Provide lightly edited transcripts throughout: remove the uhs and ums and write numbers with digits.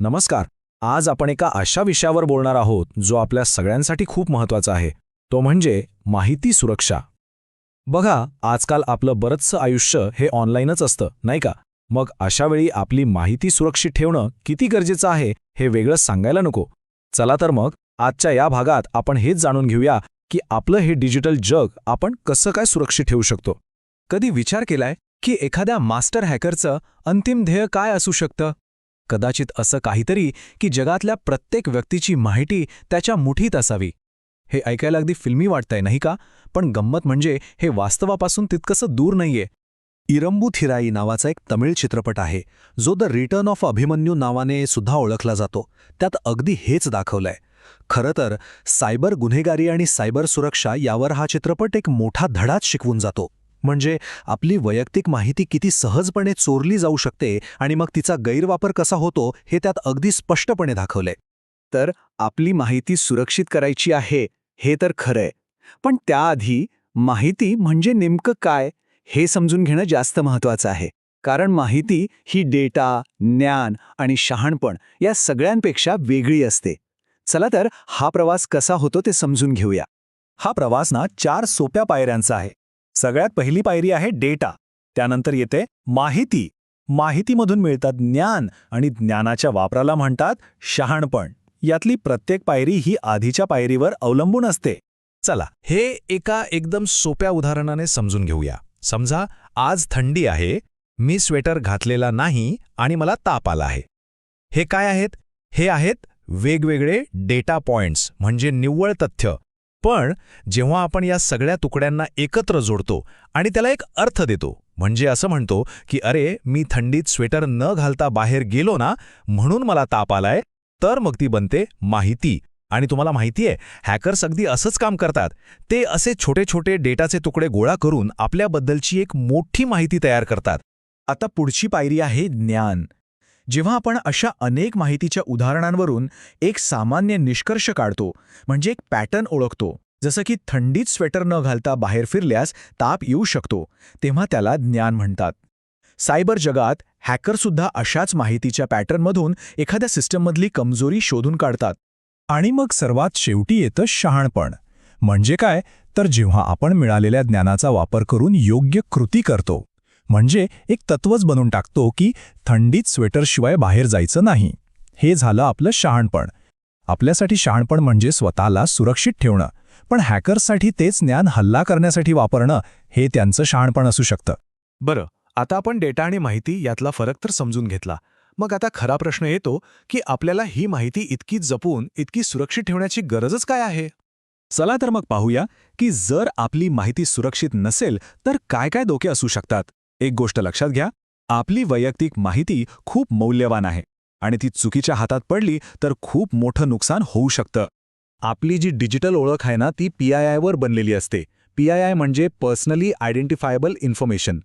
नमस्कार. आज आपण एका अशा विषयावर बोलणार आहोत जो आपल्या सगळ्यांसाठी खूप महत्त्वाचा आहे. तो म्हणजे माहिती सुरक्षा. बघा, आजकाल आपलं बरंचसं आयुष्य हे ऑनलाईनच असतं, नाही का? मग अशा वेळी आपली माहिती सुरक्षित ठेवणं किती गरजेचं आहे हे वेगळं सांगायला नको. चला तर मग आजच्या या भागात आपण हेच जाणून घेऊया की आपलं हे डिजिटल जग आपण कसं काय सुरक्षित ठेवू शकतो. कधी विचार केलाय की एखाद्या मास्टर हॅकरचं अंतिम ध्येय काय असू शकतं? कदाचित असं काहीतरी की जगातल्या प्रत्येक व्यक्तीची माहिती त्याच्या मुठीत असावी. हे ऐकायला अगदी फिल्मी वाटतंय नाही का? पण गंमत म्हणजे हे वास्तवापासून तितकंसं दूर नाहीये. इरंबुथिराई नावाचा एक तमिळ चित्रपट आहे, जो द रिटर्न ऑफ अभिमन्यू नावाने सुद्धा ओळखला जातो. त्यात अगदी हेच दाखवलंय. खरं तर सायबर गुन्हेगारी आणि सायबर सुरक्षा यावर हा चित्रपट एक मोठा धडाच शिकवून जातो. म्हणजे आपली वैयक्तिक माहिती किती सहजपणे चोरली जाऊ शकते आणि मग तिचा गैरवापर कसा होतो हे त्यात अगदी स्पष्टपणे दाखवलंय. तर आपली माहिती सुरक्षित करायची आहे हे तर खरंय, पण त्याआधी माहिती म्हणजे नेमकं काय हे समजून घेणं जास्त महत्त्वाचं आहे. कारण माहिती ही डेटा, ज्ञान आणि शहाणपण या सगळ्यांपेक्षा वेगळी असते. चला तर हा प्रवास कसा होतो ते समजून घेऊया. हा प्रवास 4 सोप्या पायऱ्यांचा आहे. सगळ्यात पहिली पायरी आहे डेटा. त्यानंतर येते माहिती. माहितीमधून मिळतात ज्ञान आणि ज्ञानाच्या वापराला म्हणतात शहाणपण. यातली प्रत्येक पायरी ही आधीच्या पायरीवर अवलंबून असते. चला, हे एका एकदम सोप्या उदाहरणाने समजून घेऊया. समजा आज थंडी आहे, मी स्वेटर घातलेला नाही आणि मला ताप आला आहे. हे काय आहेत? हे आहेत वेगवेगळे डेटा पॉइंट्स, म्हणजे निव्वळ तथ्य. पण जेव्हा आपण या सगळ्या तुकड्यांना एकत्र जोडतो आणि त्याला एक अर्थ देतो, म्हणजे असं म्हणतो की अरे, मी थंडीत स्वेटर न घालता बाहेर गेलो ना, म्हणून मला ताप आलाय, तर मग ती बनते माहिती. आणि तुम्हाला माहितीये, हॅकर्स अगदी असंच काम करतात. ते असे छोटे छोटे डेटाचे तुकडे गोळा करून आपल्याबद्दलची एक मोठी माहिती तयार करतात. आता पुढची पायरी आहे ज्ञान. जेव्हा आपण अशा अनेक माहितीच्या उदाहरणांवरून एक सामान्य निष्कर्ष काढतो, म्हणजे एक पॅटर्न ओळखतो, जसं की थंडीत स्वेटर न घालता बाहेर फिरल्यास ताप येऊ शकतो, तेव्हा त्याला ज्ञान म्हणतात. सायबर जगात हॅकरसुद्धा अशाच माहितीच्या पॅटर्नमधून एखाद्या सिस्टममधली कमजोरी शोधून काढतात. आणि मग सर्वात शेवटी येतं शहाणपण. म्हणजे काय? तर जेव्हा आपण मिळालेल्या ज्ञानाचा वापर करून योग्य कृती करतो. म्हणजे एक तत्वच बनवून टाकतो की थंडीत स्वेटरशिवाय बाहेर जायचं नाही. हे झालं आपलं शहाणपण. आपल्यासाठी शहाणपण म्हणजे स्वतःला सुरक्षित ठेवणं, पण हॅकर्ससाठी तेच ज्ञान हल्ला करण्यासाठी वापरणं हे त्यांचं शहाणपण असू शकतं. बरं, आता आपण डेटा आणि माहिती यातला फरक तर समजून घेतला. मग आता खरा प्रश्न येतो की आपल्याला ही माहिती इतकी जपून, इतकी सुरक्षित ठेवण्याची गरजच काय आहे? चला तर मग पाहूया की जर आपली माहिती सुरक्षित नसेल तर काय काय धोके असू शकतात. एक गोष्ट लक्षात घ्या, आपली वैयक्तिक माहिती खूप मौल्यवान आहे आणि ती चुकीच्या हातात पडली तर खूप मोठं नुकसान होऊ शकतं. आपली जी डिजिटल ओळख आहे ना, ती PII वर बनलेली असते. PII म्हणजे पर्सनली आयडेंटिफायबल इन्फॉर्मेशन.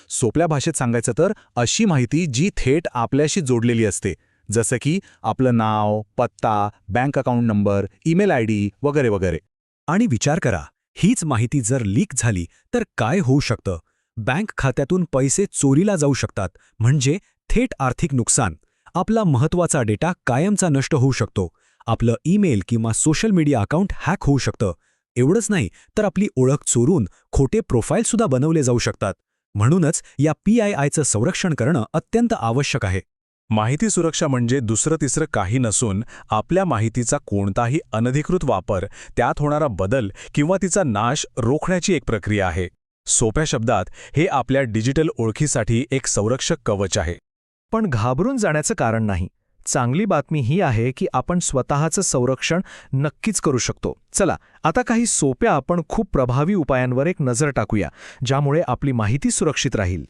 सोप्या भाषेत सांगायचं तर अशी माहिती जी थेट आपल्याशी जोडलेली असते, जसं की आपलं नाव, पत्ता, bank account number, email ID वगैरे वगैरे. आणि विचार करा, हीच माहिती जर लीक झाली तर काय होऊ शकतं? बँक खात्यातून पैसे चोरीला जाऊ शकतात, म्हणजे थेट आर्थिक नुकसान. आपला महत्त्वाचा डेटा कायमचा नष्ट होऊ शकतो. आपलं ईमेल किंवा सोशल मीडिया अकाउंट हॅक होऊ शकतं. एवढंच नाही तर आपली ओळख चोरून खोटे प्रोफाईलसुद्धा बनवले जाऊ शकतात. म्हणूनच या PIIचं संरक्षण करणं अत्यंत आवश्यक आहे. माहिती सुरक्षा म्हणजे दुसरं तिसरं काही नसून आपल्या माहितीचा कोणताही अनधिकृत वापर, त्यात होणारा बदल किंवा तिचा नाश रोखण्याची एक प्रक्रिया आहे. सोप्या शब्दात हे आपल्या डिजिटल ओळखीसाठी एक संरक्षक कवच आहे. पण घाबरून जाण्याचं कारण नाही. चांगली बातमी ही आहे की आपण स्वतःचं संरक्षण नक्कीच करू शकतो. चला, आता काही सोप्या पण खूप प्रभावी उपायांवर एक नजर टाकूया, ज्यामुळे आपली माहिती सुरक्षित राहील.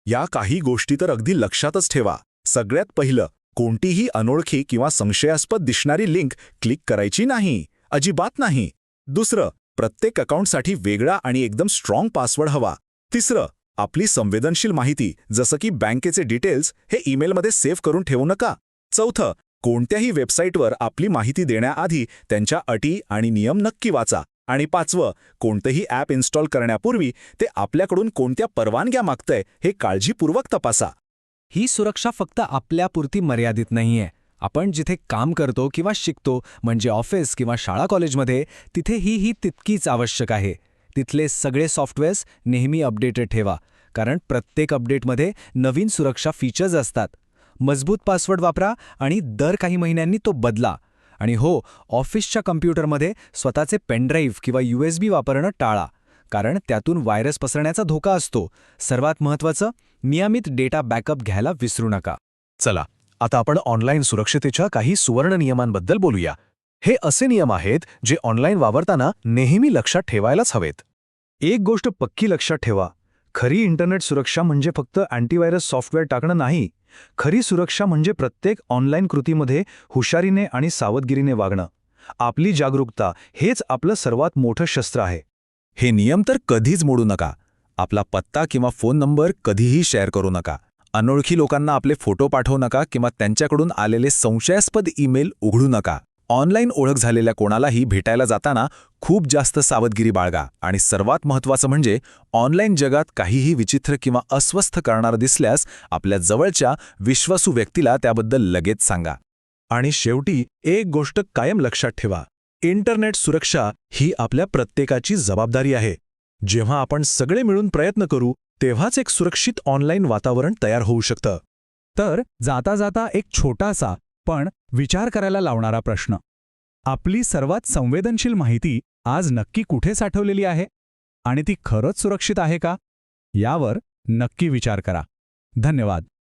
या काही गोष्टी तर अगदी लक्षातच ठेवा. सगळ्यात पहिलं, कोणतीही अनोळखी किंवा संशयास्पद दिसणारी लिंक क्लिक करायची नाही, अजिबात नाही. दुसरं, प्रत्येक अकाउंटसाठी वेगळा आणि एकदम स्ट्रॉंग पासवर्ड हवा. तिसरं, आपली संवेदनशील माहिती जसं की बँकेचे डिटेल्स हे ईमेलमध्ये सेव्ह करून ठेवू नका. चौथं, कोणत्याही वेबसाईटवर आपली माहिती देण्याआधी त्यांच्या अटी आणि नियम नक्की वाचा. आणि पाचवं, कोणतेही ॲप इन्स्टॉल करण्यापूर्वी ते आपल्याकडून कोणत्या परवानग्या मागतंय हे काळजीपूर्वक तपासा. ही सुरक्षा फक्त आपल्यापुरती मर्यादित नाहीये. आपण जिथे काम करतो किंवा शिकतो म्हणजे ऑफिस किंवा शाळा कॉलेजमध्ये तिथे ही तितकीच आवश्यक आहे. तिथले सगळे सॉफ्टवेअर्स नेहमी अपडेटेड ठेवा, कारण प्रत्येक अपडेटमध्ये नवीन सुरक्षा फीचर्स असतात. मजबूत पासवर्ड वापरा आणि दर काही महिन्यांनी तो बदला. आणि हो, ऑफिसच्या कम्प्युटरमध्ये स्वतःचे पेनड्राईव्ह किंवा USB वापरणं टाळा, कारण त्यातून व्हायरस पसरण्याचा धोका असतो. सर्वात महत्त्वाचं, नियमित डेटा बॅकअप घ्यायला विसरू नका. चला, आता आपण ऑनलाईन सुरक्षतेच्या काही सुवर्ण नियमांबद्दल बोलूया. हे असे नियम आहेत जे ऑनलाईन वावरताना नेहमी लक्षात ठेवायलाच हवेत. एक गोष्ट पक्की लक्षात ठेवा, खरी इंटरनेट सुरक्षा म्हणजे फक्त अँटीव्हायरस सॉफ्टवेअर टाकणं नाही. खरी सुरक्षा म्हणजे प्रत्येक ऑनलाईन कृतीमध्ये हुशारीने आणि सावधगिरीने वागणं. आपली जागरूकता हेच आपलं सर्वात मोठं शस्त्र आहे. हे नियम तर कधीच मोडू नका. आपला पत्ता किंवा फोन नंबर कधीही शेअर करू नका. अनोळखी लोकांना आपले फोटो पाठवू नका किंवा त्यांच्याकडून आलेले संशयास्पद ईमेल उघडू नका. ऑनलाईन ओळख झालेल्या कोणालाही भेटायला जाताना खूप जास्त सावधगिरी बाळगा. आणि सर्वात महत्त्वाचं म्हणजे ऑनलाईन जगात काहीही विचित्र किंवा अस्वस्थ करणारं दिसल्यास आपल्या जवळच्या विश्वासू व्यक्तीला त्याबद्दल लगेच सांगा. आणि शेवटी एक गोष्ट कायम लक्षात ठेवा, इंटरनेट सुरक्षा ही आपल्या प्रत्येकाची जबाबदारी आहे. जेव्हा आपण सगळे मिळून प्रयत्न करू तेव्हाच एक सुरक्षित ऑनलाईन वातावरण तयार होऊ शकतं. तर जाता जाता एक छोटासा पण विचार करायला लावणारा प्रश्न. आपली सर्वात संवेदनशील माहिती आज नक्की कुठे साठवलेली आहे? आणि ती खरंच सुरक्षित आहे का? यावर नक्की विचार करा. धन्यवाद.